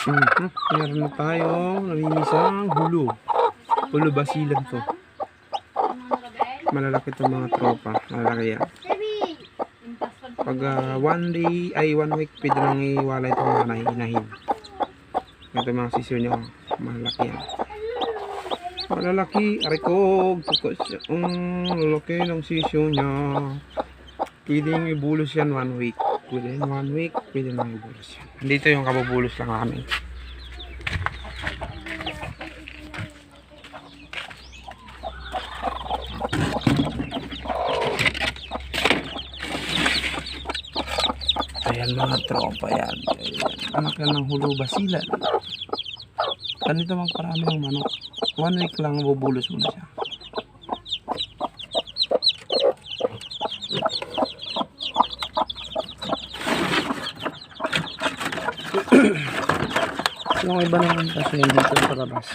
Meron na tayong namimisang hulo. Hulo basilan to. Malalaki itong mga tropa. Malalaki yan. Pag 1 day, ay 1 week, pwede nang iwala itong mga nahihinahin. Ito mga sisyo nyo. Malalaki yan. Malalaki. Arikog. Lalaki ng sisyo niya. Pwedeng ibulos yan 1 week. Pwede 1 week, pwede nang ibulos yan. Dito yung kabubulos lang namin. Ayan mga tropa yan. Anak yan ng hulo basilan. Ganito magparami ng manok. 1 week lang bubulos muna siya. Yung iba naman kasi dito sa labas.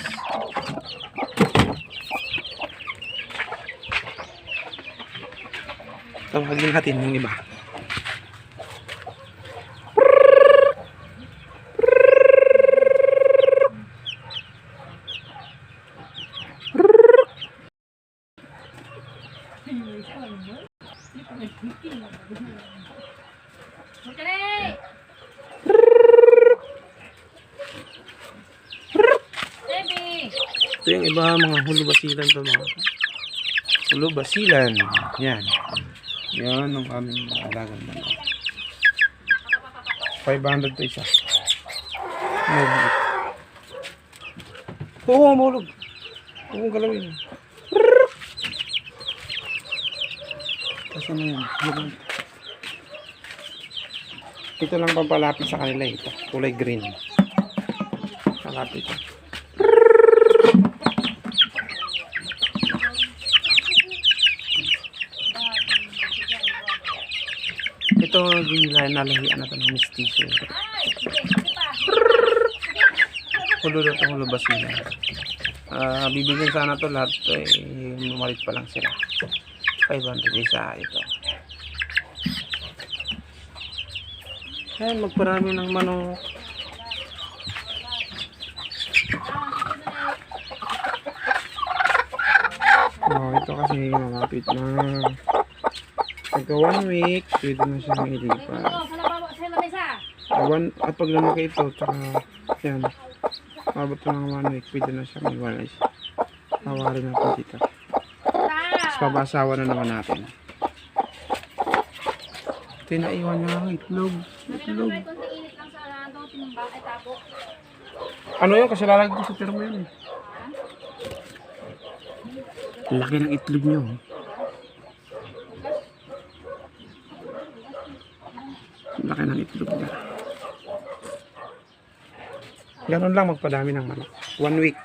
Tawagin natin yung iba. Ito yung iba mga hulo basilan to mga. Hulo basilan. Yan. Yan ang aming alagang manok. 500 to isa. Oo, mahulog. Huwag mong galawin. Kasi na yan. Ito lang pampalapit sa kanila ito. Kulay green. Palapit. Ito yung nalahian natin ng mistiso. Hulo na itong hulubas nila. Bibigyan sana to lahat. Malit pa lang sila. 500 isa ito. Ayan, magparami ng manok. Ito kasi malapit na. Pagka 1 week, pwede na siya ilipat. At pag lumaki ito, tsaka yan, mabot na ng 1 week, pwede na siya mag-walay. Hawarin natin dito. Tapos pabasawa na naman natin. Tinaiwan niya ang itlog. Itlog. Ano yun? Kasi lalagay ko sa termo yun eh. Laki ng itlog nyo. Laki ng itlog niya. Ganon lang magpadami ng manok. 1 week.